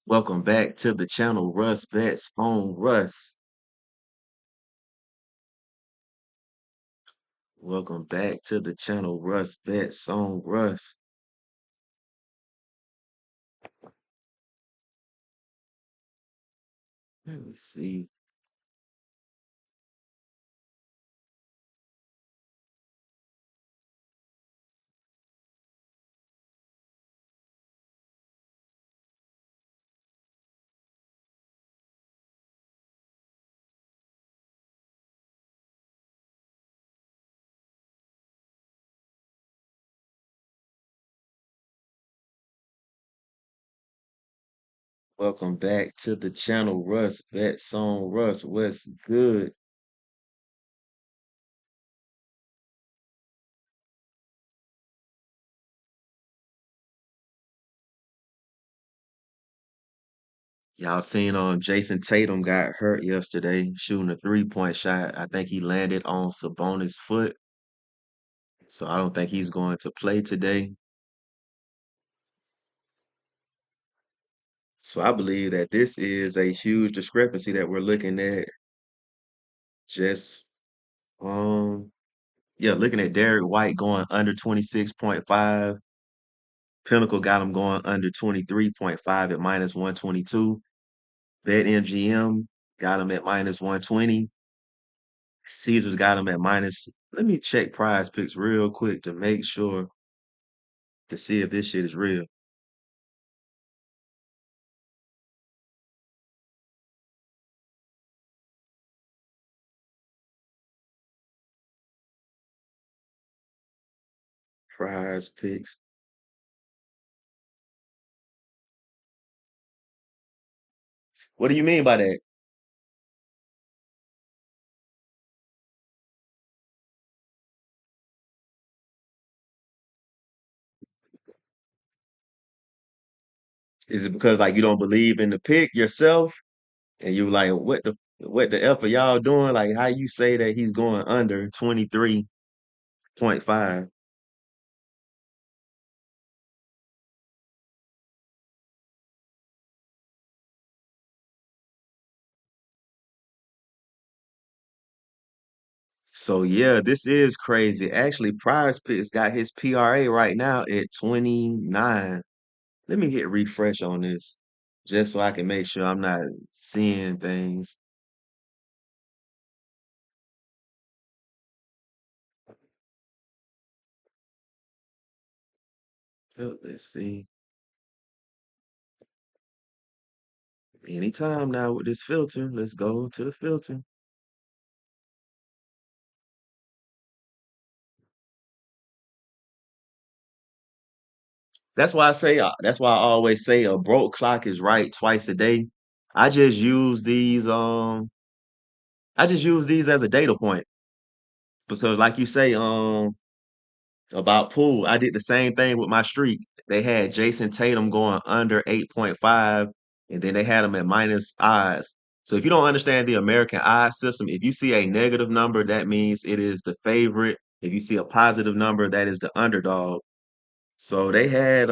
Welcome back to the channel, Russ Bets on Russ. Welcome back to the channel, Russ Bets on Russ. Let me see. Welcome back to the channel, Russ Bets on Russ. What's good? Y'all seen Jason Tatum got hurt yesterday shooting a 3-point shot. I think he landed on Sabonis' foot. So I don't think he's going to play today. So I believe that this is a huge discrepancy that we're looking at. Just um Yeah, looking at Derek White going under 26.5. Pinnacle got him going under 23.5 at minus 122. BetMGM got him at minus 120. Caesars got him at minus. Let me check prize picks real quick to make sure to see if this shit is real. Prize picks. What do you mean by that? Is it because like you don't believe in the pick yourself and you like what the F are y'all doing? Like how you say that he's going under 23.5? So yeah, this is crazy. Actually, Prize Picks got his PRA right now at 29. Let me hit refresh on this just so I can make sure I'm not seeing things. Let's see. Anytime now with this filter, let's go to the filter. That's why I always say a broke clock is right twice a day. I just use these I just use these as a data point because like you say about pool, I did the same thing with my streak. They had Jason Tatum going under 8.5, and then they had him at minus odds. So if you don't understand the American odds system, if you see a negative number, that means it is the favorite. If you see a positive number, that is the underdog. So they had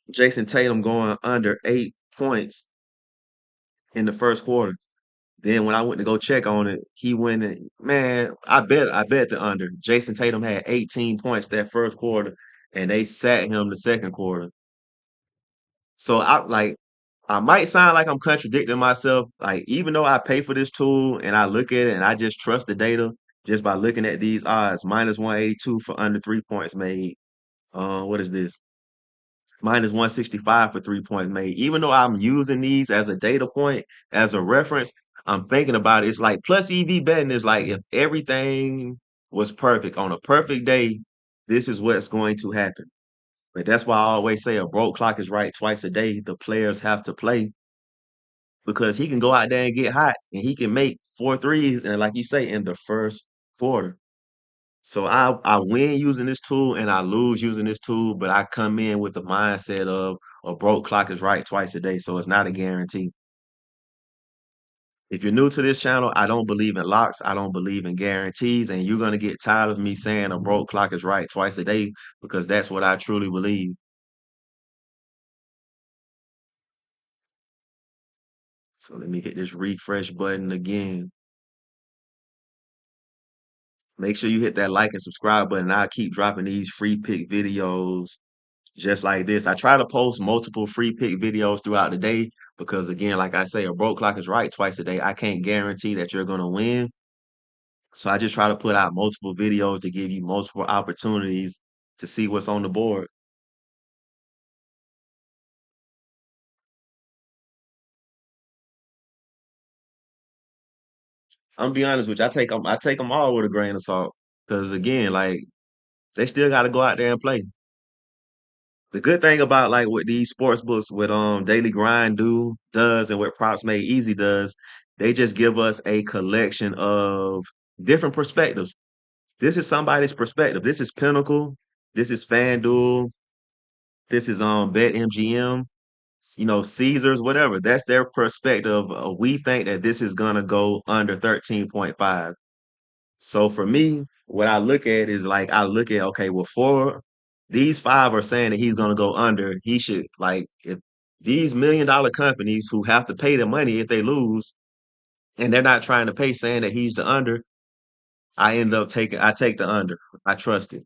Jason Tatum going under 8 points in the first quarter. Then when I went to go check on it, he went and man, I bet the under. Jason Tatum had 18 points that first quarter, and they sat him the second quarter. So I might sound like I'm contradicting myself. Like even though I pay for this tool and I look at it and I just trust the data just by looking at these odds, minus 182 for under 3 points made. What is this? Minus 165 for 3 points made. Even though I'm using these as a data point, as a reference, I'm thinking about it. It's like plus EV betting is like if everything was perfect on a perfect day, this is what's going to happen. But that's why I always say a broke clock is right twice a day. The players have to play because he can go out there and get hot and he can make four threes and like you say in the first quarter. So I win using this tool and I lose using this tool, but I come in with the mindset of a broke clock is right twice a day, so it's not a guarantee. If you're new to this channel, I don't believe in locks. I don't believe in guarantees, and you're gonna get tired of me saying a broke clock is right twice a day because that's what I truly believe. So let me hit this refresh button again. Make sure you hit that like and subscribe button. I'll keep dropping these free pick videos just like this. I try to post multiple free pick videos throughout the day because, again, like I say, a broke clock is right twice a day. I can't guarantee that you're going to win. So I just try to put out multiple videos to give you multiple opportunities to see what's on the board. I'm gonna be honest with you. I take them all with a grain of salt because, again, like they still got to go out there and play. The good thing about like what these sports books with Daily Grind does and what Props Made Easy does, they just give us a collection of different perspectives. This is somebody's perspective. This is Pinnacle. This is FanDuel. This is BetMGM. Caesars, whatever. That's their perspective. We think that this is gonna go under 13.5. So for me, what I look at is like I look at, okay, well, four these five are saying that he's gonna go under. He should, like, if these $1 million companies who have to pay the money if they lose and they're not trying to pay saying that he's the under, I take the under. I trust it.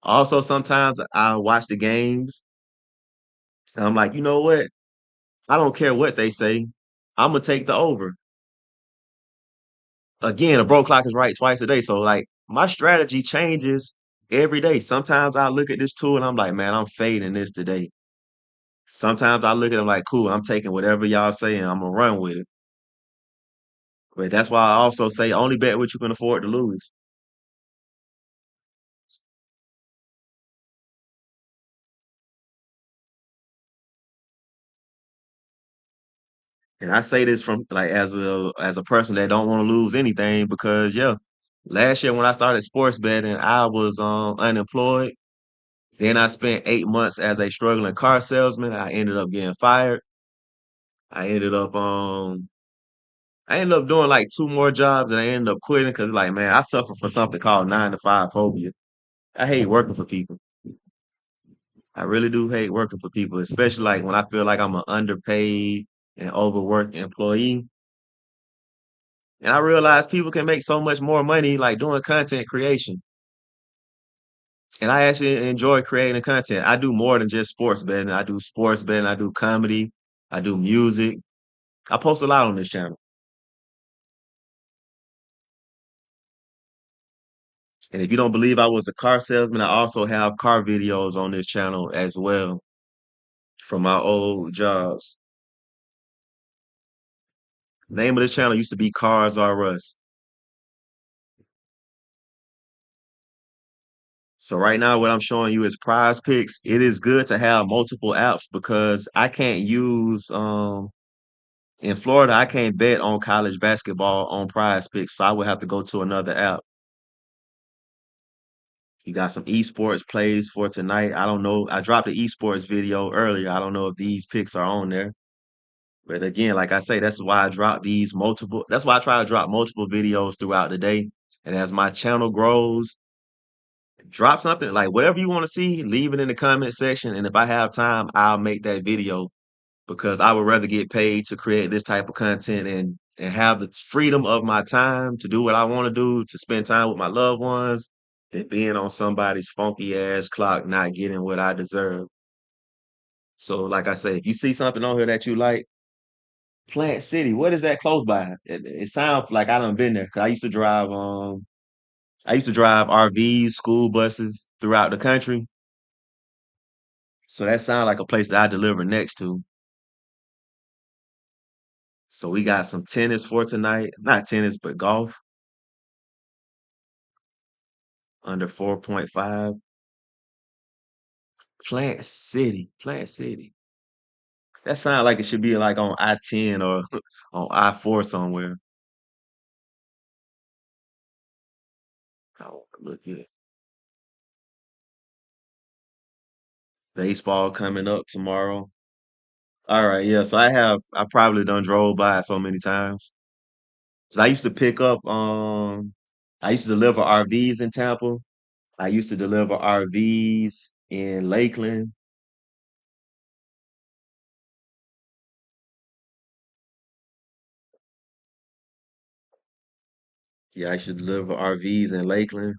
Also, sometimes I watch the games and I'm like, you know what? I don't care what they say. I'm gonna take the over. Again, a broke clock is right twice a day. So like my strategy changes every day. Sometimes I look at this tool and I'm like, man, I'm fading this today. Sometimes I look at it like, cool, I'm taking whatever y'all say and I'm gonna run with it. But that's why I also say only bet what you can afford to lose. And I say this from like as a person that don't want to lose anything because yeah, last year when I started sports betting, I was unemployed. Then I spent 8 months as a struggling car salesman. I ended up getting fired. I ended up I ended up doing like two more jobs and I ended up quitting because like man, I suffer from something called 9 to 5 phobia. I hate working for people. I really do hate working for people, especially like when I feel like I'm an underpaid and overworked employee. And I realize people can make so much more money like doing content creation. And I actually enjoy creating content. I do more than just sports betting. I do sports betting, I do comedy, I do music. I post a lot on this channel. And if you don't believe I was a car salesman, I also have car videos on this channel as well from my old jobs. Name of this channel used to be CARSRUS. So right now, what I'm showing you is Prize Picks. It is good to have multiple apps because I can't use in Florida, I can't bet on college basketball on Prize Picks, so I would have to go to another app. You got some esports plays for tonight. I don't know. I dropped an esports video earlier. I don't know if these picks are on there. But again, like I say, that's why I try to drop multiple videos throughout the day. And as my channel grows, drop something like whatever you want to see, leave it in the comment section. And if I have time, I'll make that video because I would rather get paid to create this type of content and have the freedom of my time to do what I want to do, to spend time with my loved ones, than being on somebody's funky ass clock, not getting what I deserve. So, like I say, if you see something on here that you like, Plant City, what is that close by? It sounds like I done been there. 'Cause I used to drive RVs, school buses throughout the country. So that sounds like a place that I deliver next to. So we got some tennis for tonight. Not tennis, but golf under 4.5. Plant City. Plant City. That sounds like it should be like on I-10 or on I-4 somewhere. Oh, look at baseball coming up tomorrow. All right, yeah. So I probably done drove by it so many times. 'Cause I used to deliver RVs in Tampa. I used to deliver RVs in Lakeland. Yeah, I should deliver RVs in Lakeland.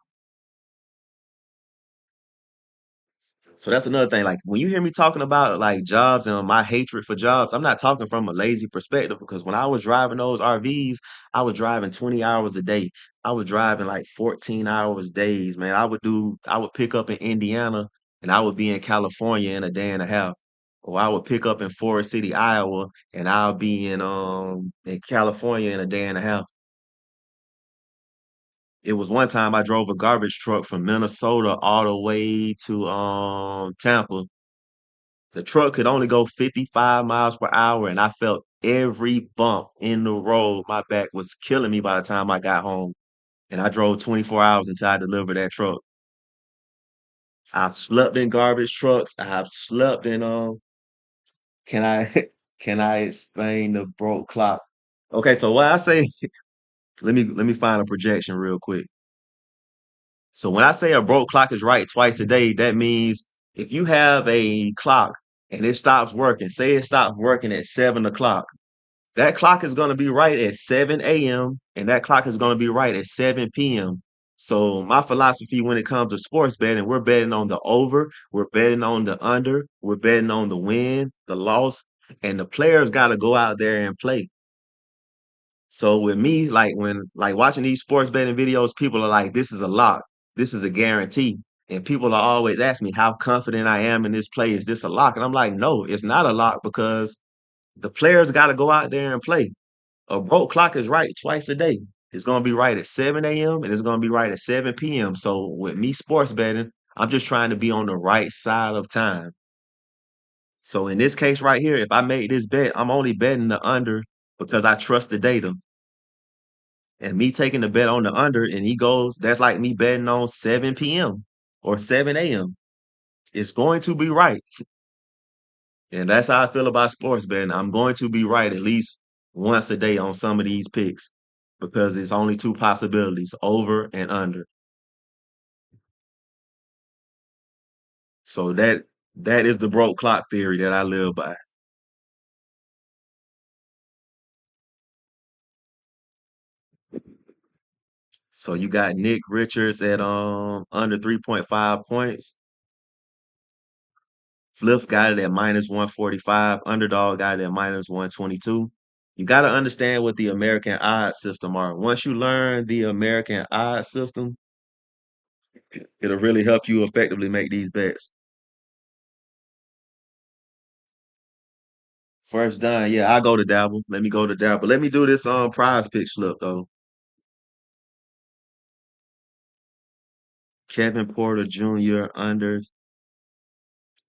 So that's another thing. Like when you hear me talking about like jobs and my hatred for jobs, I'm not talking from a lazy perspective because when I was driving those RVs, I was driving 20 hours a day. I was driving like 14 hours days, man. I would pick up in Indiana and I would be in California in a day and a half. Or I would pick up in Forest City, Iowa, and I'll be in California in a day and a half. It was one time I drove a garbage truck from Minnesota all the way to Tampa. The truck could only go 55 miles per hour, and I felt every bump in the road. My back was killing me by the time I got home. And I drove 24 hours until I delivered that truck. I've slept in garbage trucks. I've slept in can I can I explain the broke clock? Okay, so what I say, let me find a projection real quick. So when I say a broke clock is right twice a day, that means if you have a clock and it stops working, say it stops working at 7 o'clock. That clock is going to be right at 7 a.m. and that clock is going to be right at 7 p.m. So my philosophy when it comes to sports betting, we're betting on the over, we're betting on the under, we're betting on the win, the loss, and the players got to go out there and play. So with me, like when like watching these sports betting videos, people are like, "This is a lock, this is a guarantee," and people are always asking me how confident I am in this play. Is this a lock? And I'm like, no, it's not a lock because the players got to go out there and play. A broke clock is right twice a day. It's going to be right at 7 a.m. and it's going to be right at 7 p.m. So with me sports betting, I'm just trying to be on the right side of time. So in this case right here, if I make this bet, I'm only betting the under because I trust the data. And me taking the bet on the under and he goes, that's like me betting on 7 p.m. or 7 a.m. It's going to be right. And that's how I feel about sports betting. I'm going to be right at least once a day on some of these picks because it's only two possibilities, over and under. So that is the broke clock theory that I live by. So you got Nick Richards at under 3.5 points. Fliff got it at minus 145. Underdog got it at minus 122. You got to understand what the American odds system are. Once you learn the American odds system, it'll really help you effectively make these bets. First done, yeah, I go to Dabble. Let me go to Dabble. Let me do this prize pick slip though. Kevin Porter Jr. under.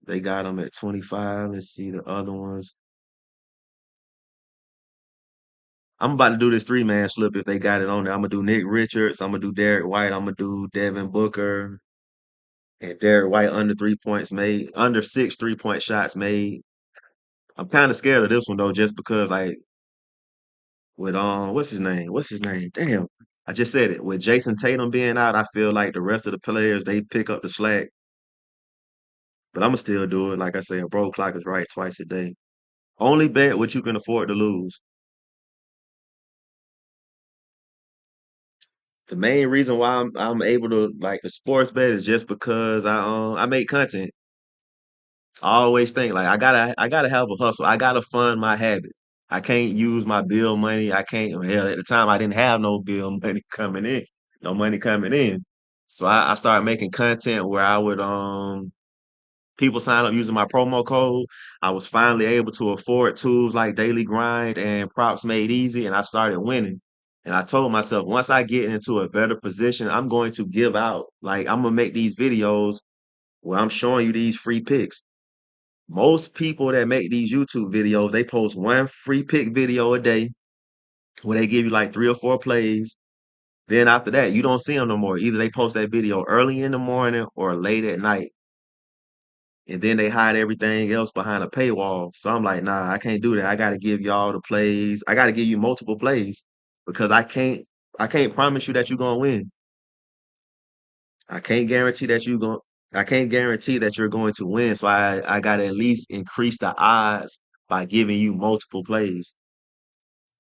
They got him at 25. Let's see the other ones. I'm about to do this three-man slip if they got it on there. I'm gonna do Nick Richards, I'm gonna do Derek White, I'm gonna do Devin Booker, and Derek White under 3 points made, under 6 3-point shots made. I'm kind of scared of this one though, just because like with what's his name? What's his name? Damn. I just said it. With Jason Tatum being out, I feel like the rest of the players they pick up the slack. But I'm gonna still do it. Like I say, a bro clock is right twice a day. Only bet what you can afford to lose. The main reason why I'm able to like the sports bet is just because I make content. I always think like I gotta have a hustle. I gotta fund my habit. I can't use my bill money. I can't hell at the time I didn't have no bill money coming in. No money coming in. So I started making content where I would people sign up using my promo code. I was finally able to afford tools like DailyGrind and Props Made Easy, and I started winning. And I told myself, once I get into a better position, I'm going to give out. Like I'm gonna make these videos where I'm showing you these free picks. Most people that make these YouTube videos, they post one free pick video a day where they give you like 3 or 4 plays. Then after that, you don't see them no more. Either they post that video early in the morning or late at night. And then they hide everything else behind a paywall. So I'm like, nah, I can't do that. I gotta give y'all the plays. I gotta give you multiple plays because I can't promise you that you're gonna win. I can't guarantee that you're going I can't guarantee that you're going to win. So I gotta at least increase the odds by giving you multiple plays.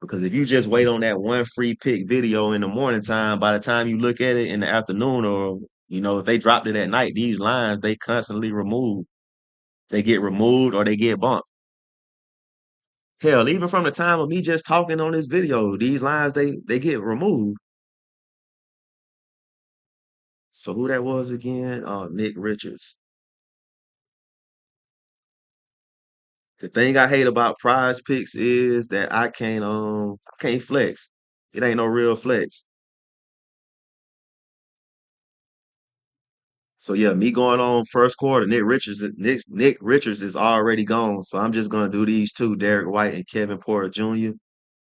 Because if you just wait on that one free pick video in the morning time, by the time you look at it in the afternoon, or if they dropped it at night, these lines they constantly remove. They get removed or they get bumped. Hell, even from the time of me just talking on this video, these lines they get removed. So who that was again? Nick Richards. The thing I hate about Prize Picks is that I can't flex. It ain't no real flex. So yeah, me going on first quarter, Nick Richards is already gone. So I'm just gonna do these two, Derek White and Kevin Porter Jr.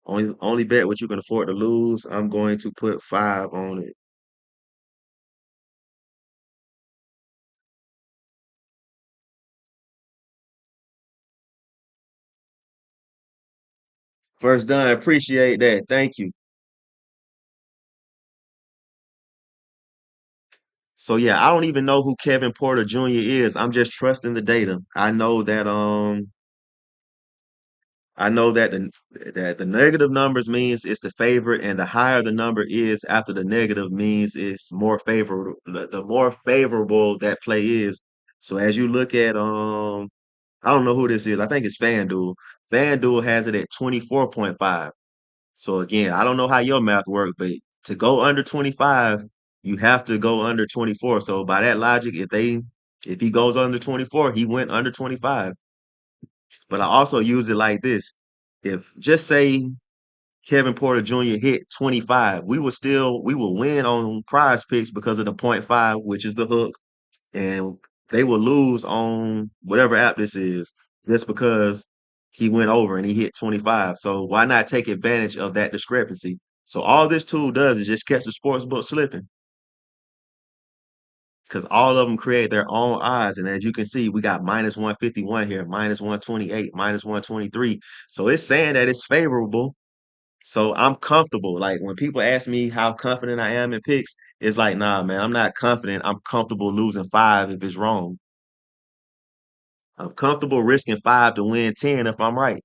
Only bet what you can afford to lose. I'm going to put 5 on it. First done, appreciate that. Thank you. So yeah, I don't even know who Kevin Porter Jr. is. I'm just trusting the data. I know that the negative numbers means it's the favorite, and the higher the number is after the negative means it's more favorable. The more favorable that play is. So as you look at I don't know who this is. I think it's FanDuel. FanDuel has it at 24.5. So again, I don't know how your math works, but to go under 25, you have to go under 24. So by that logic, if he goes under 24, he went under 25. But I also use it like this. If just say Kevin Porter Jr. hit 25, we will win on prize picks because of the point 0.5, which is the hook, and they will lose on whatever app this is just because he went over and he hit 25. So why not take advantage of that discrepancy? So all this tool does is just catch the sports book slipping because all of them create their own odds. And as you can see, we got minus 151 here, minus 128, minus 123. So it's saying that it's favorable. So I'm comfortable. Like when people ask me how confident I am in picks, it's like, nah, man, I'm not confident. I'm comfortable losing 5 if it's wrong. I'm comfortable risking 5 to win 10 if I'm right.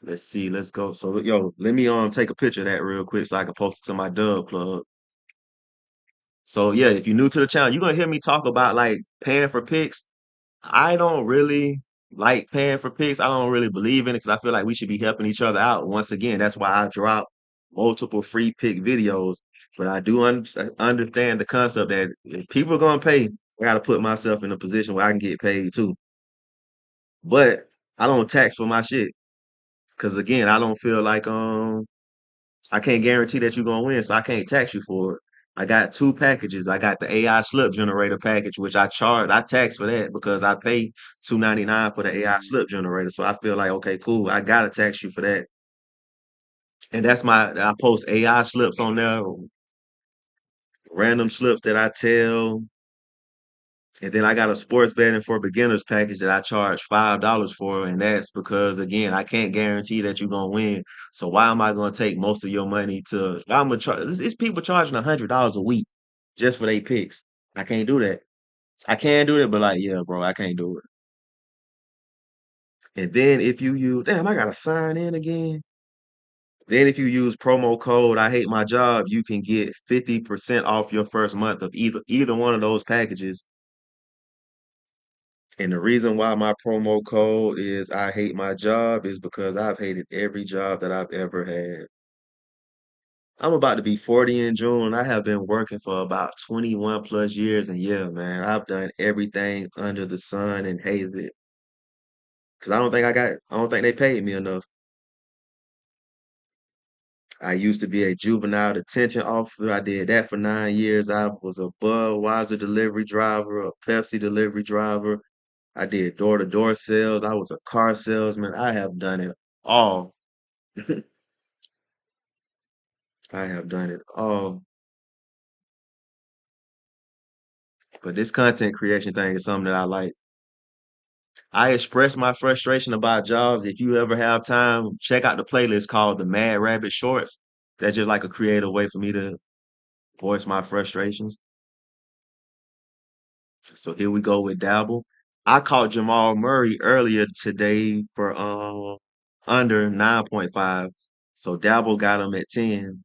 Let's see. Let's go. So yo, let me take a picture of that real quick so I can post it to my Dub Club. So yeah, if you're new to the channel, you're gonna hear me talk about like paying for picks. I don't really like paying for picks. I don't really believe in it because I feel like we should be helping each other out. Once again, that's why I drop multiple free pick videos. But I do understand the concept that if people are gonna pay, I gotta put myself in a position where I can get paid too. But I don't tax for my shit. Cause again, I don't feel like I can't guarantee that you're gonna win, so I can't tax you for it. I got 2 packages. I got the AI slip generator package, which I tax for that because I pay 2.99 for the AI slip generator. So I feel like okay, cool, I gotta tax you for that. And I post AI slips on there, random slips that I tell. And then I got a sports betting for beginners package that I charge $5 for, and that's because again I can't guarantee that you're gonna win. So why am I gonna take most of your money to? I'm gonna charge. It's people charging $100 a week just for their picks. I can't do that. I can do it, but like yeah, bro, I can't do it. And then if you use, damn, I gotta sign in again. Then if you use promo code I hate my job, you can get 50% off your first month of either one of those packages. And the reason why my promo code is I hate my job is because I've hated every job that I've ever had. I'm about to be 40 in June. I have been working for about 21 plus years. And yeah, man, I've done everything under the sun and hated it. Cause I don't think they paid me enough. I used to be a juvenile detention officer. I did that for 9 years. I was a Budweiser delivery driver, a Pepsi delivery driver. I did door-to-door sales. I was a car salesman. I have done it all. I have done it all. But this content creation thing is something that I like. I express my frustration about jobs. If you ever have time, check out the playlist called the Mad Rabbit Shorts. That's just like a creative way for me to voice my frustrations. So here we go with Dabble. I caught Jamal Murray earlier today for under 9.5. So Dabble got him at 10.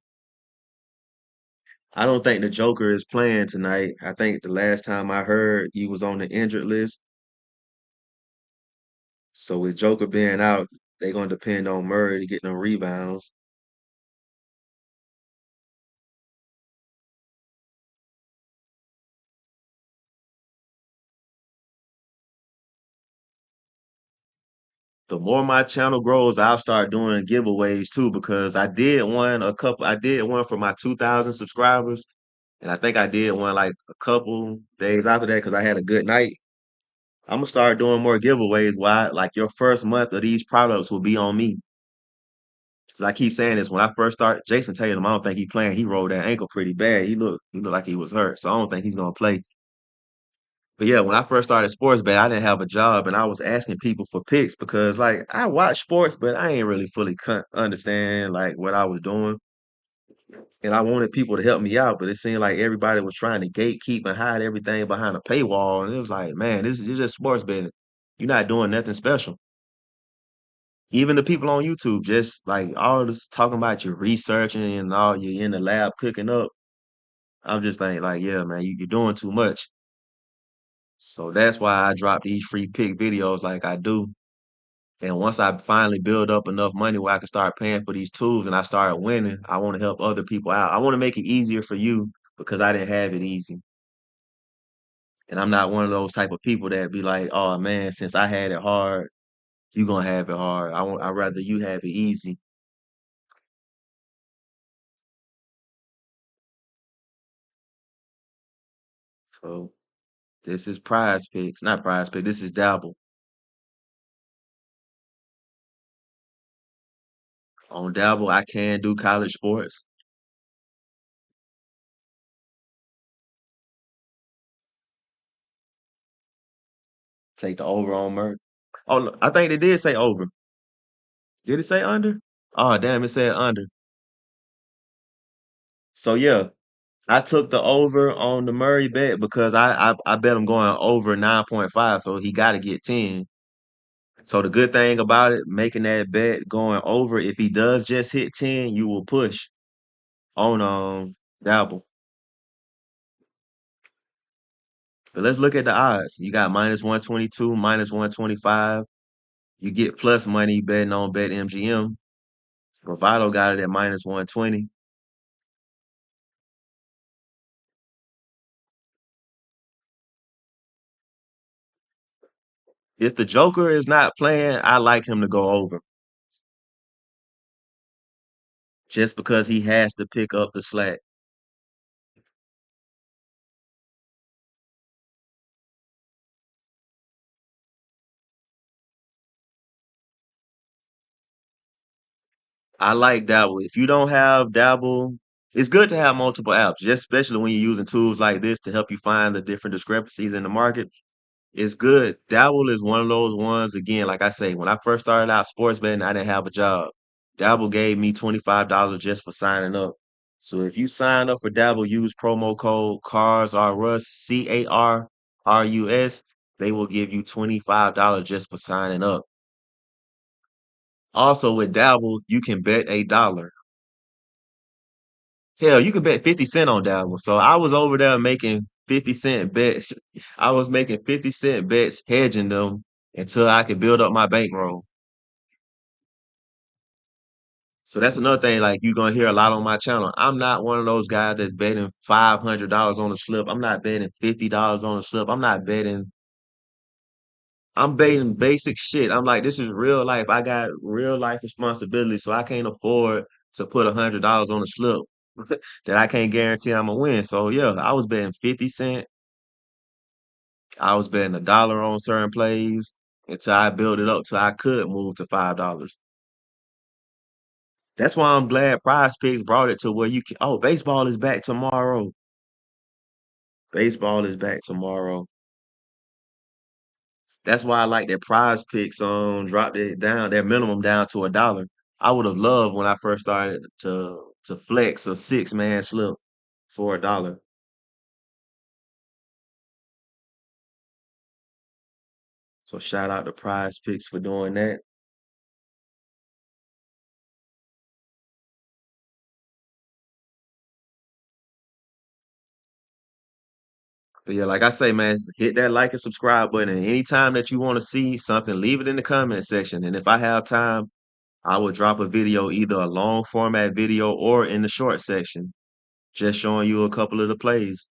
I don't think the Joker is playing tonight. I think the last time I heard he was on the injured list. So with Joker being out, they're gonna depend on Murray to get them rebounds. The more my channel grows, I'll start doing giveaways too because I did one for my 2,000 subscribers, and I think I did one like a couple days after that because I had a good night. I'm gonna start doing more giveaways. Why? Like your first month of these products will be on me. Cause I keep saying this when I first started. Jason Tatum, I don't think he playing. He rolled that ankle pretty bad. He looked like he was hurt. So I don't think he's gonna play. But yeah, when I first started sports bet, I didn't have a job and I was asking people for picks because like I watch sports, but I ain't really fully understand like what I was doing. And I wanted people to help me out, but it seemed like everybody was trying to gatekeep and hide everything behind a paywall. And it was like, man, this is just sports betting. You're not doing nothing special. Even the people on YouTube, just like all this talking about you researching and all you're in the lab cooking up. I'm just thinking like, yeah, man, you're doing too much. So that's why I drop these free pick videos like I do. And once I finally build up enough money where I can start paying for these tools and I start winning, I want to help other people out. I want to make it easier for you because I didn't have it easy. And I'm not one of those type of people that be like, oh man, since I had it hard, you gonna have it hard. I'd rather you have it easy. So this is prize picks, not prize pick. This is Dabble. On Dabble, I can do college sports. Take the over on Merck. Oh, no, I think they did say over. Did it say under? Oh, damn, it said under. So yeah, I took the over on the Murray bet because I bet him going over 9.5, so he got to get 10. So the good thing about it, making that bet going over, if he does just hit 10, you will push on Dabble. But let's look at the odds. You got minus 122, minus 125. You get plus money betting on BetMGM. Bravado got it at minus 120. If the Joker is not playing, I like him to go over just because he has to pick up the slack. I like Dabble. If you don't have Dabble, it's good to have multiple apps, just especially when you're using tools like this to help you find the different discrepancies in the market. It's good. Dabble is one of those ones, again, like I say, when I first started out sports betting, I didn't have a job. Dabble gave me $25 just for signing up. So if you sign up for Dabble, use promo code CARSRUS, CARRUS, they will give you $25 just for signing up. Also with Dabble, you can bet $1. Hell, you can bet 50 cent on Dabble. So I was over there making 50-cent bets. I was making 50-cent bets, hedging them until I could build up my bankroll. So that's another thing, like you're gonna hear a lot on my channel. I'm not one of those guys that's betting $500 on a slip. I'm not betting $50 on a slip. I'm betting basic shit. I'm like, this is real life. I got real life responsibility, so I can't afford to put $100 on a slip that I can't guarantee I'm gonna win. So yeah, I was betting 50 cent. I was betting $1 on certain plays until I built it up till I could move to $5. That's why I'm glad Prize Picks brought it to where you can. Oh, baseball is back tomorrow. Baseball is back tomorrow. That's why I like that Prize Picks dropped it down, their minimum down to $1. I would have loved when I first started to flex a 6-man slip for $1. So shout out to PrizePicks for doing that. But yeah, like I say, man, hit that like and subscribe button. And anytime that you want to see something, leave it in the comment section. And if I have time, I will drop a video, either a long format video or in the short section, just showing you a couple of the plays.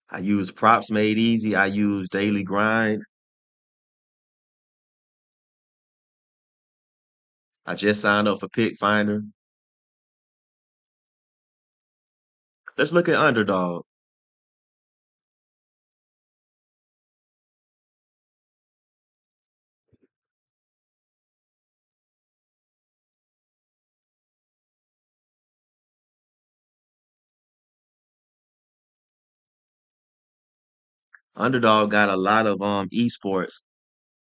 I use Props Made Easy. I use DailyGrind. I just signed up for Pick Finder. Let's look at Underdog. Underdog got a lot of esports.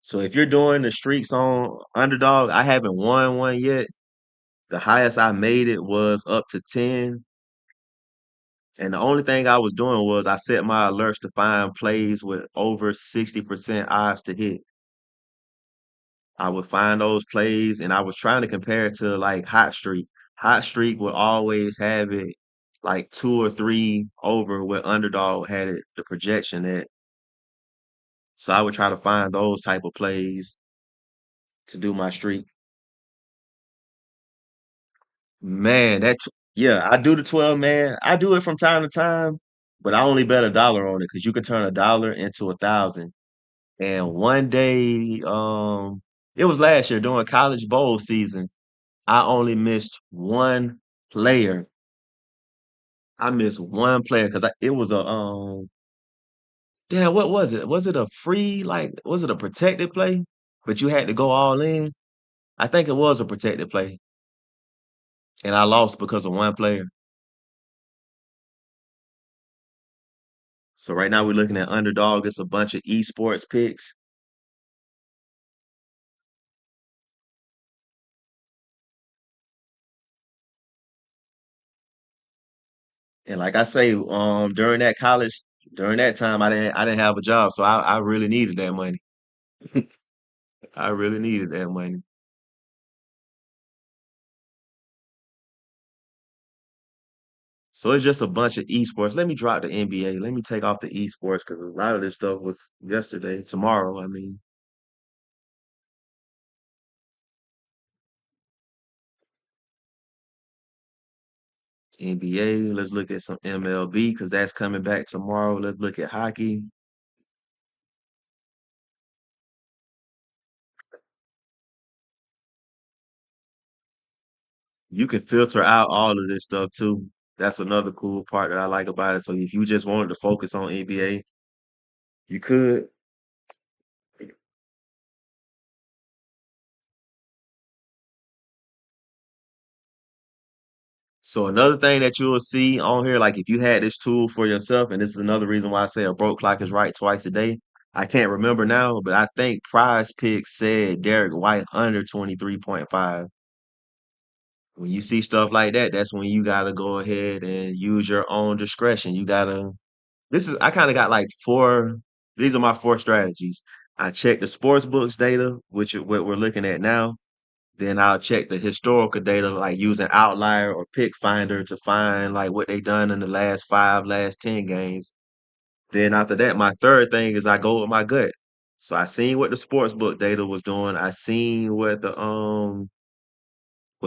So if you're doing the streaks on Underdog, I haven't won one yet. The highest I made it was up to 10. And the only thing I was doing was I set my alerts to find plays with over 60% odds to hit. I would find those plays and I was trying to compare it to like Hot Streak. Hot Streak would always have it like two or three over where Underdog had it, the projection at. So I would try to find those type of plays to do my streak. Man, yeah, I do the 12 man. I do it from time to time, but I only bet $1 on it because you can turn $1 into 1,000. And one day, it was last year during college bowl season. I only missed one player. I missed one player because it was a damn, what was it? Was it a free, like, was it a protected play? But you had to go all in. I think it was a protected play, and I lost because of one player. So right now we're looking at Underdog. It's a bunch of esports picks. And like I say, during that time, I didn't have a job, so I really needed that money. I really needed that money. So it's just a bunch of esports. Let me drop the NBA. Let me take off the esports because a lot of this stuff was yesterday, tomorrow. I mean, NBA. Let's look at some MLB because that's coming back tomorrow. Let's look at hockey. You can filter out all of this stuff too. That's another cool part that I like about it. So if you just wanted to focus on NBA, you could. So another thing that you'll see on here, like if you had this tool for yourself, and this is another reason why I say a broke clock is right twice a day. I can't remember now, but I think Prize Picks said Derek White under 23.5. When you see stuff like that, that's when you gotta go ahead and use your own discretion. I kind of got like these are my four strategies. I check the sports books data, which is what we're looking at now. Then I'll check the historical data, like using Outlier or Pick Finder to find like what they done in the last 5, last 10 games. Then after that, my third thing is I go with my gut. So I seen what the sports book data was doing. I seen what the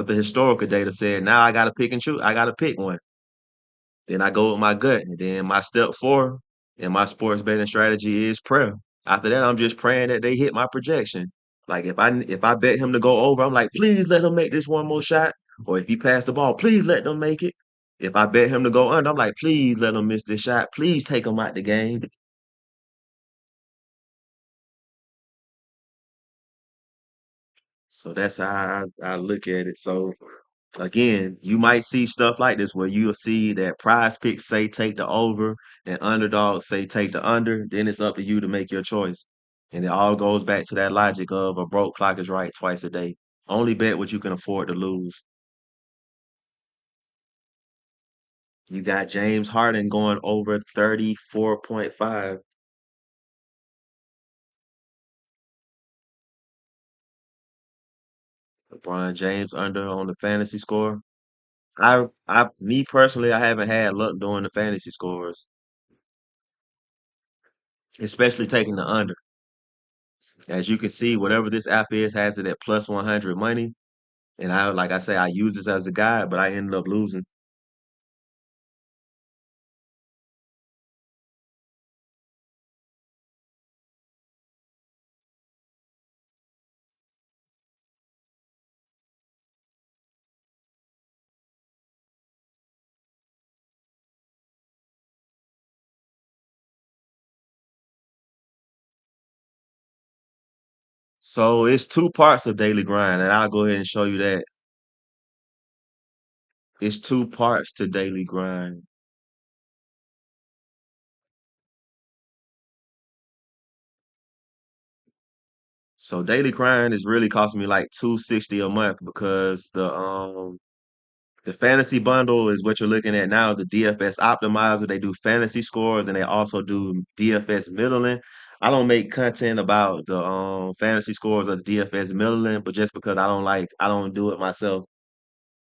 historical data said. Now I gotta pick and choose. I gotta pick one. Then I go with my gut. And then my step four in my sports betting strategy is prayer. After that, I'm just praying that they hit my projection. Like if I bet him to go over, I'm like, please let him make this one more shot. Or if he passed the ball, please let them make it. If I bet him to go under, I'm like, please let him miss this shot. Please take him out the game. So that's how I look at it. So again, you might see stuff like this where you'll see that prize picks say take the over and underdogs say take the under. Then it's up to you to make your choice. And it all goes back to that logic of a broke clock is right twice a day. Only bet what you can afford to lose. You got James Harden going over 34.5. LeBron James under on the fantasy score. Me personally, I haven't had luck doing the fantasy scores, especially taking the under. As you can see, whatever this app is has it at plus 100 money. And like I say, I use this as a guide, but I ended up losing. So it's two parts of daily grind, and I'll go ahead and show you that. It's two parts to daily grind. So daily grind is really costing me like 260 a month because the fantasy bundle is what you're looking at now, the DFS optimizer. They do fantasy scores and they also do DFS middling. I don't make content about the fantasy scores of the DFS middling, but just because I don't do it myself.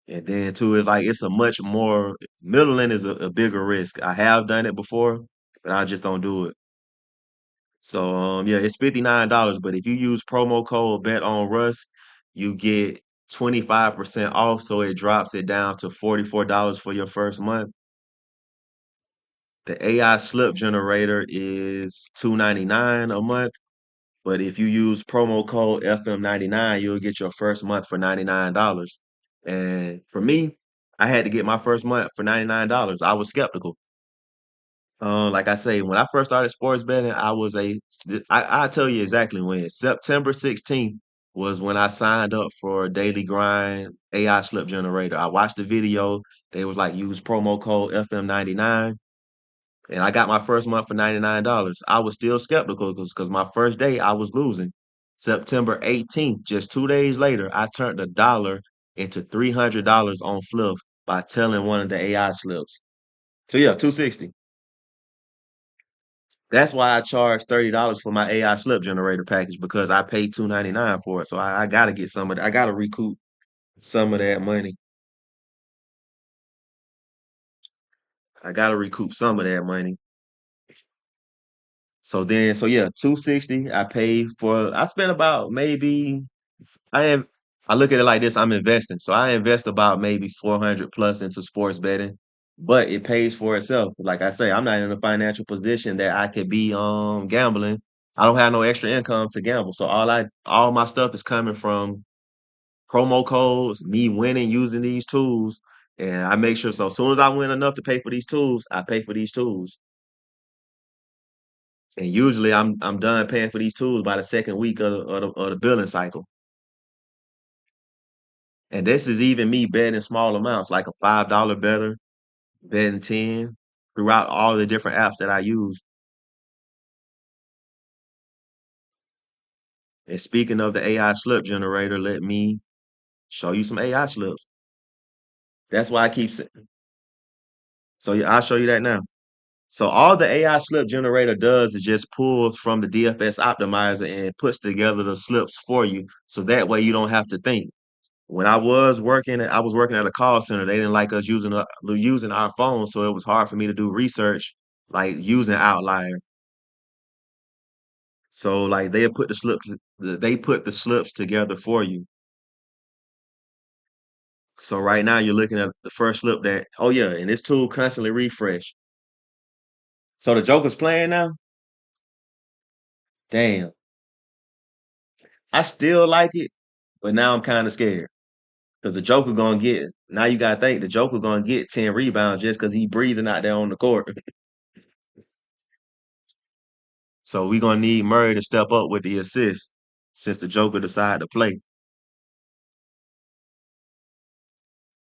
And then too, it's like it's a much more middling is a bigger risk. I have done it before, but I just don't do it. So yeah, it's $59. But if you use promo code Bet on Russ, you get 25% off. So it drops it down to $44 for your first month. The AI slip generator is $2.99 a month. But if you use promo code FM99, you'll get your first month for $99. And for me, I had to get my first month for $99. I was skeptical. Like I say, when I first started sports betting, I'll tell you exactly when. September 16th was when I signed up for Daily Grind AI slip generator. I watched the video. They was like, use promo code FM99. And I got my first month for $99. I was still skeptical because my first day I was losing. September 18th, just 2 days later, I turned $1 into $300 on Fliff by telling one of the AI slips. So yeah, 260. That's why I charge $30 for my AI slip generator package because I paid 299 for it. So I gotta get some of that. I gotta recoup some of that money. I gotta recoup some of that money. So yeah, 260. I spent about maybe I am I look at it like this, I'm investing. So I invest about maybe 400 plus into sports betting, but it pays for itself. Like I say, I'm not in a financial position that I could be gambling. I don't have no extra income to gamble. So all my stuff is coming from promo codes, me winning using these tools. And I make sure so as soon as I win enough to pay for these tools, I pay for these tools. And usually I'm done paying for these tools by the second week of the billing cycle. And this is even me betting small amounts, like a $5 better, betting 10 throughout all the different apps that I use. And speaking of the AI slip generator, let me show you some AI slips. That's why I keep saying. So yeah, I'll show you that now. So all the AI slip generator does is just pulls from the DFS optimizer and puts together the slips for you. So that way you don't have to think. When I was working at a call center. They didn't like us using our phones, so it was hard for me to do research like using Outlier. So like they put the slips together for you. So right now you're looking at the first slip that oh yeah, and this tool constantly refresh. So the Joker's playing now? Damn. I still like it, but now I'm kind of scared. Because the Joker gonna get now you gotta think the Joker gonna get 10 rebounds just because he breathing out there on the court. So we gonna need Murray to step up with the assist since the Joker decided to play.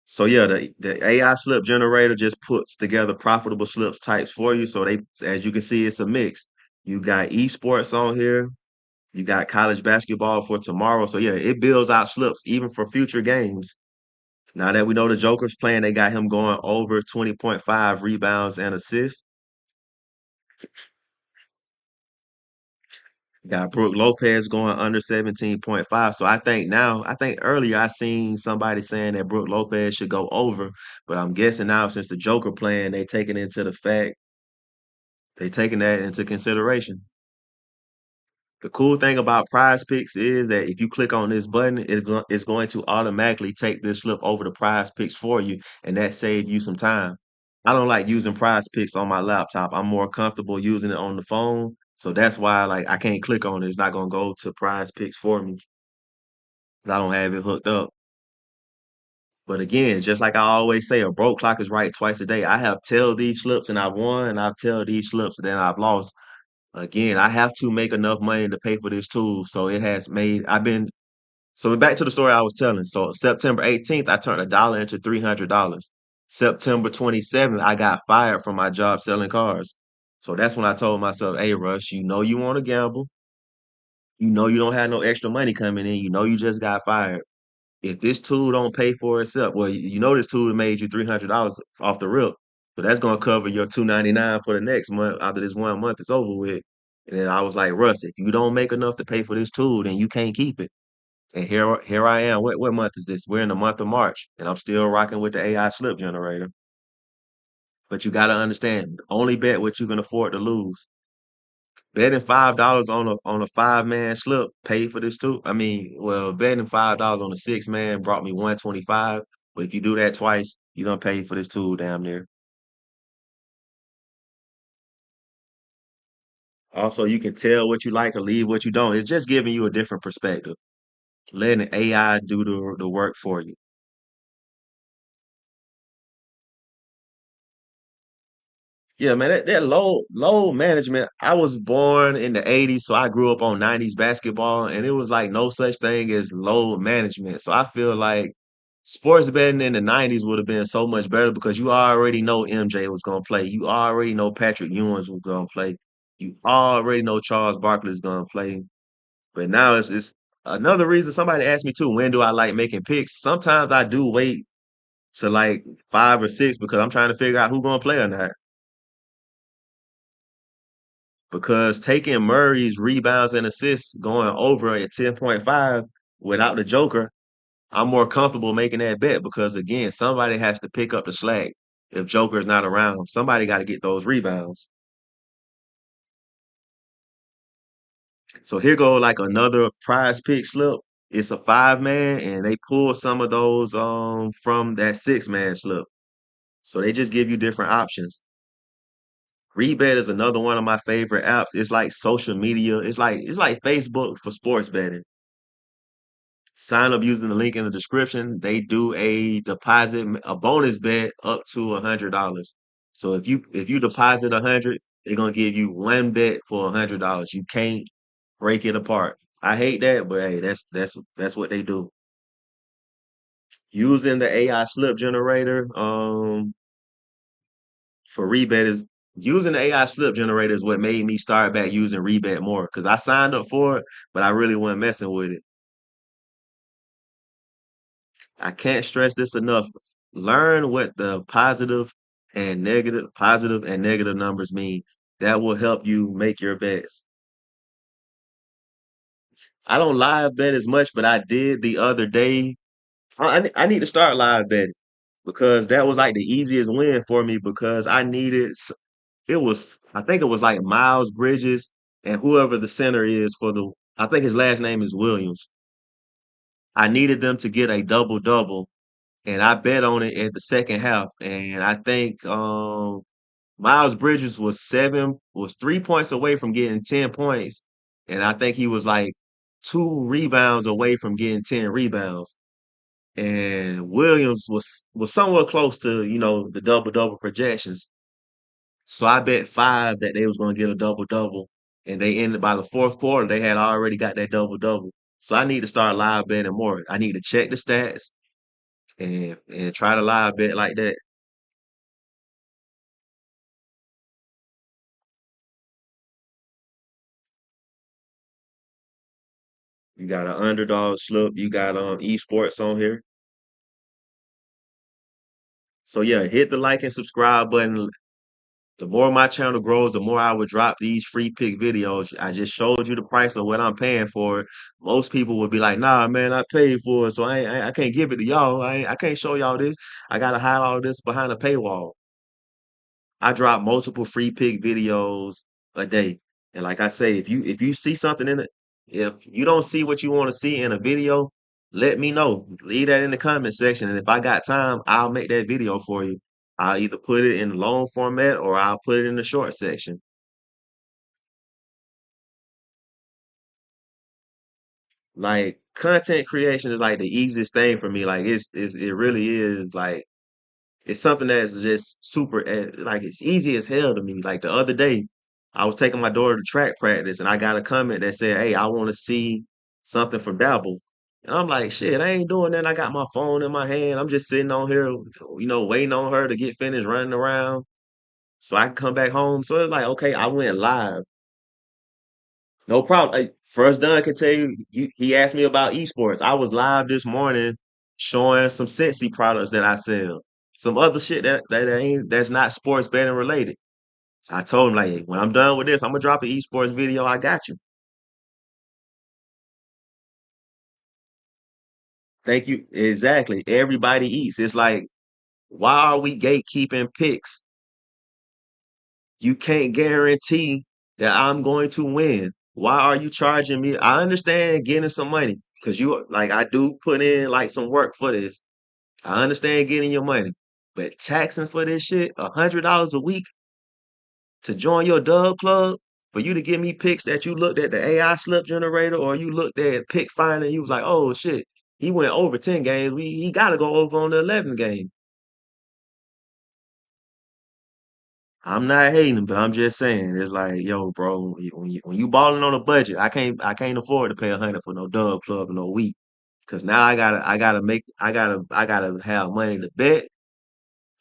So yeah, the AI slip generator just puts together profitable slips types for you. So as you can see, it's a mix. You got esports on here. You got college basketball for tomorrow. So yeah, it builds out slips even for future games. Now that we know the Joker's playing, they got him going over 20.5 rebounds and assists. Got Brooke Lopez going under 17.5. So I think earlier I seen somebody saying that Brooke Lopez should go over, but I'm guessing now since the Joker playing, they taking that into consideration. The cool thing about Prize Picks is that if you click on this button, it's going to automatically take this slip over to Prize Picks for you, and that saves you some time. I don't like using Prize Picks on my laptop. I'm more comfortable using it on the phone. So that's why like I can't click on it. It's not gonna go to Prize Picks for me 'cause I don't have it hooked up. But again, just like I always say, a broke clock is right twice a day. I have tell these slips and I've won, and I've tell these slips and then I've lost. Again, I have to make enough money to pay for this tool. So it has made so back to the story I was telling. So September 18th, I turned a dollar into $300. September 27th, I got fired from my job selling cars. So that's when I told myself, hey, Russ, you know you want to gamble. You know you don't have no extra money coming in. You know you just got fired. If this tool don't pay for itself, well, you know this tool made you $300 off the rip. So that's gonna cover your 299 for the next month after this 1 month is over with. And then I was like, Russ, if you don't make enough to pay for this tool, then you can't keep it. And here I am. What month is this? We're in the month of March, and I'm still rocking with the AI slip generator. But you gotta understand, only bet what you can afford to lose. Betting $5 on a 5-man slip paid for this too. I mean, well, betting $5 on a 6-man brought me 125. But if you do that twice, you don't pay for this tool damn near. Also, you can tell what you like or leave what you don't. It's just giving you a different perspective, letting AI do the work for you. Yeah, man, that low management. I was born in the 80s, so I grew up on 90s basketball, and it was like no such thing as low management. So I feel like sports betting in the 90s would have been so much better because you already know MJ was gonna play. You already know Patrick Ewing was gonna play. You already know Charles Barkley is gonna play. But now it's another reason somebody asked me too, when do I like making picks? Sometimes I do wait to like 5 or 6 because I'm trying to figure out who's gonna play or not. Because taking Murray's rebounds and assists going over at 10.5 without the Joker, I'm more comfortable making that bet because again, somebody has to pick up the slack. If Joker is not around, somebody got to get those rebounds. So here go like another prize pick slip. It's a 5-man and they pull some of those from that 6-man slip. So they just give you different options. Rebet is another one of my favorite apps. It's like social media. It's like Facebook for sports betting. Sign up using the link in the description. They do a bonus bet up to $100. So if you deposit 100, they're gonna give you one bet for $100. You can't break it apart. I hate that, but hey, that's what they do. Using the AI slip generator, for rebet is using the AI slip generator is what made me start back using rebet more because I signed up for it, but I really wasn't messing with it. I can't stress this enough. Learn what the positive and negative numbers mean. That will help you make your bets. I don't live bet as much, but I did the other day. I need to start live betting because that was like the easiest win for me because I think it was like Miles Bridges and whoever the center is I think his last name is Williams. I needed them to get a double double and I bet on it at the second half. And I think Miles Bridges was 3 points away from getting 10 points, and I think he was like 2 rebounds away from getting 10 rebounds. And Williams was somewhat close to the double double projections. So I bet 5 that they was going to get a double double, and they ended by the fourth quarter. They had already got that double double. So I need to start live betting more. I need to check the stats and try to live bet like that. You got an underdog slip. You got esports on here. So yeah, hit the like and subscribe button. The more my channel grows, the more I would drop these free pick videos. I just showed you the price of what I'm paying for it. Most people would be like, "Nah, man, I paid for it, so I can't give it to y'all. I can't show y'all this. I gotta hide all this behind a paywall." I drop multiple free pick videos a day. And like I say, if you see something in it, if you don't see what you want to see in a video, let me know. Leave that in the comment section. And if I got time, I'll make that video for you. I'll either put it in the long format or I'll put it in the short section. Like content creation is like the easiest thing for me. Like it really is like it's something that's just super, like it's easy as hell to me. Like the other day, I was taking my daughter to track practice, and I got a comment that said, "Hey, I want to see something from Dabble." And I'm like, "Shit, I ain't doing that. I got my phone in my hand. I'm just sitting on here, waiting on her to get finished running around so I can come back home." So it's like, okay, I went live. No problem. Like, First Don can tell you, he asked me about esports. I was live this morning showing some sexy products that I sell. Some other shit that's not sports betting related. I told him like, "Hey, when I'm done with this, I'm gonna drop an esports video. I got you." Thank you. Exactly. Everybody eats. It's like, why are we gatekeeping picks? You can't guarantee that I'm going to win. Why are you charging me? I understand getting some money because you like I do put in like some work for this. I understand getting your money, but taxing for this shit, $100 a week to join your dub club, for you to give me picks that you looked at the AI slip generator or you looked at pick finder and you was like, oh shit, he went over 10 games. He gotta go over on the 11th game. I'm not hating, but I'm just saying it's like, yo, bro, when you balling on a budget, I can't afford to pay 100 for no dub club in a week. Cause now I gotta have money to bet.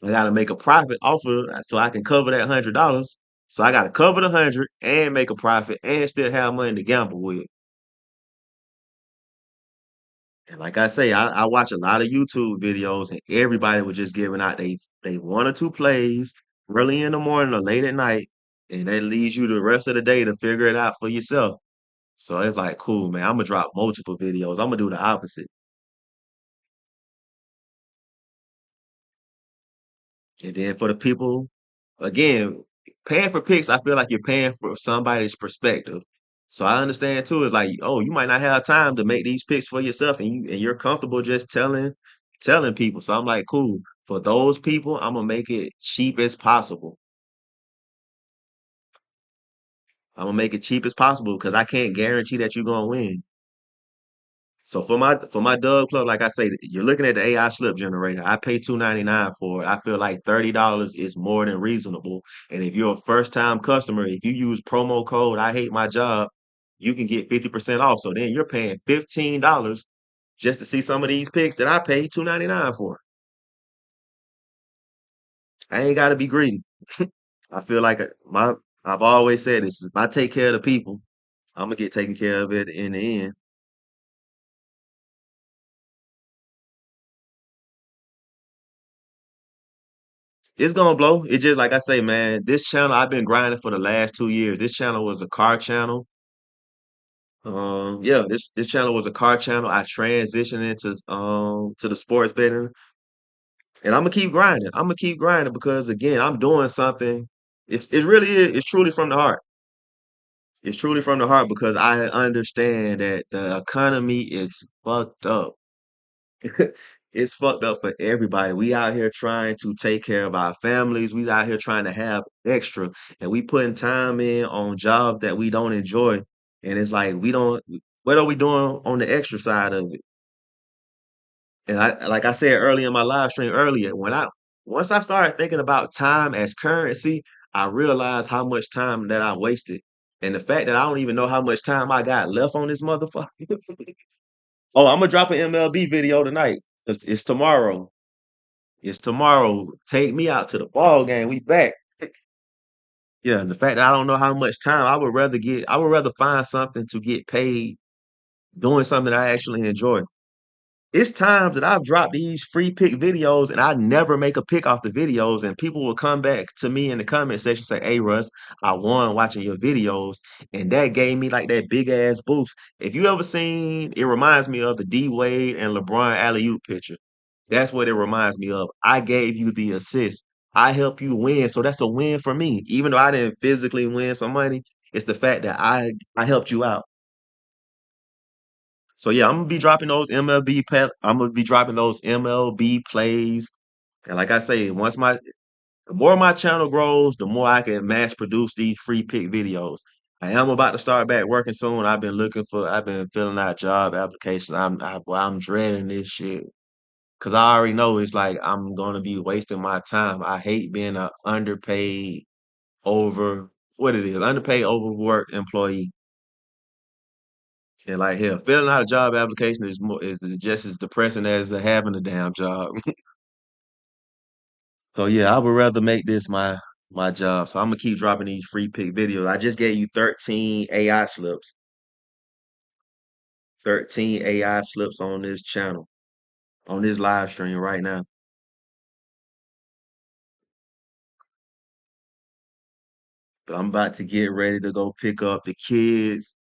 I gotta make a profit off of it so I can cover that $100. So I gotta cover the 100 and make a profit and still have money to gamble with. And like I say, I watch a lot of YouTube videos and everybody was just giving out they one or two plays early in the morning or late at night, and that leaves you the rest of the day to figure it out for yourself. So it's like, cool, man. I'm gonna drop multiple videos. I'm gonna do the opposite. And then for the people, again, paying for picks, I feel like you're paying for somebody's perspective. So I understand too. It's like, oh, you might not have time to make these picks for yourself, and you're comfortable just telling people. So I'm like, cool. For those people, I'm gonna make it cheap as possible. I'm gonna make it cheap as possible because I can't guarantee that you're gonna win. So for my Dub Club, like I say, you're looking at the AI slip generator. I pay $2.99 for it. I feel like $30 is more than reasonable. And if you're a first time customer, if you use promo code I hate my job, you can get 50% off. So then you're paying $15 just to see some of these picks that I paid $2.99 for. I ain't gotta be greedy. I feel like I've always said this: if I take care of the people, I'm gonna get taken care of it in the end. It's gonna blow. It just like I say, man. This channel I've been grinding for the last 2 years. This channel was a car channel. Yeah, this channel was a car channel. I transitioned into to the sports betting, and I'm gonna keep grinding. I'm gonna keep grinding because again, I'm doing something. It really is. It's truly from the heart. It's truly from the heart because I understand that the economy is fucked up. It's fucked up for everybody. We out here trying to take care of our families. We out here trying to have extra, and we putting time in on jobs that we don't enjoy. And it's like we don't. What are we doing on the extra side of it? And like I said earlier in my live stream earlier, once I started thinking about time as currency, I realized how much time that I wasted, and the fact that I don't even know how much time I got left on this motherfucker. Oh, I'm gonna drop an MLB video tonight. It's tomorrow. It's tomorrow. Take me out to the ball game. We back. Yeah, and the fact that I don't know how much time I would rather find something to get paid doing something that I actually enjoy. it's times that I've dropped these free pick videos and I never make a pick off the videos, and people will come back to me in the comment section say, "Hey Russ, I won watching your videos," and that gave me like that big ass boost. If you ever seen, it reminds me of the D Wade and LeBron alley oop picture. That's what it reminds me of. I gave you the assist. I helped you win, so that's a win for me. Even though I didn't physically win some money, it's the fact that I helped you out. So yeah, I'm gonna be dropping those MLB I'm gonna be dropping those MLB plays. And like I say, the more my channel grows, the more I can mass produce these free pick videos. I am about to start back working soon. I've been filling out job applications. I'm dreading this shit because I already know it's like I'm gonna be wasting my time. I hate being an underpaid over what it is, underpaid overworked employee. And like hell, filling out a job application is just as depressing as having a damn job. So yeah, I would rather make this my job. So I'm gonna keep dropping these free pick videos. I just gave you 13 AI slips. 13 AI slips on this channel, on this live stream right now. But I'm about to get ready to go pick up the kids.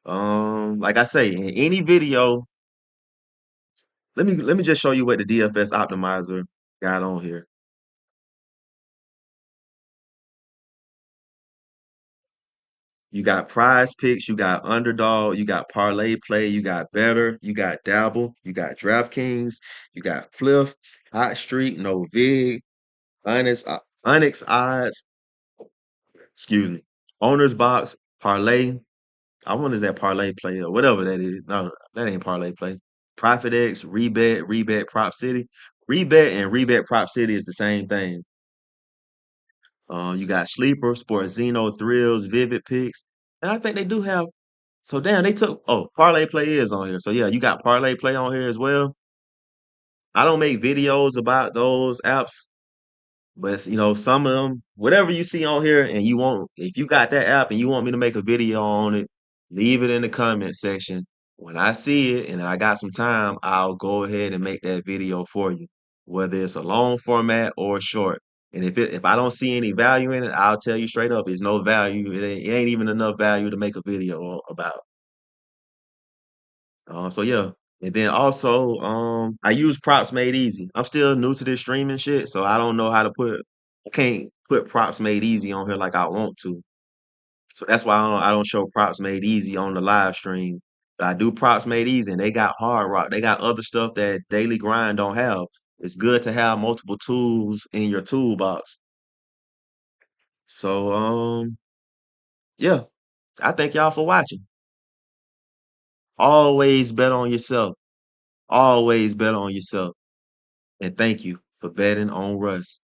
Like I say, in any video, let me just show you what the DFS optimizer got on here. You got Prize Picks, you got Underdog, you got Parlay Play, you got Betr, you got Dabble, you got DraftKings, you got Fliff, Hot Street, No Vig, Onyx Odds, excuse me, Owner's Box, Parlay. I wonder is that Parlay Play or whatever that is. No, that ain't Parlay Play. Profit X, Rebet Prop City. Rebet and Rebet Prop City is the same thing. You got Sleeper, Sportzino, Thrills, Vivid Picks. And I think they do have. So damn, they took. Oh, Parlay Play is on here. So yeah, you got Parlay Play on here as well. I don't make videos about those apps, but some of them, whatever you see on here, and you want, if you got that app and you want me to make a video on it, leave it in the comment section. When I see it and I got some time, I'll go ahead and make that video for you, whether it's a long format or short. And if I don't see any value in it, I'll tell you straight up, it's no value. It ain't even enough value to make a video about. So yeah. And then also, I use props made easy. I'm still new to this streaming shit, so I don't know how to I can't put props made easy on here like I want to. So that's why I don't show props made easy on the live stream. But I do props made easy, and they got hard rock. They got other stuff that Daily Grind don't have. It's good to have multiple tools in your toolbox. So yeah, I thank y'all for watching. Always bet on yourself. Always bet on yourself. And thank you for betting on Russ.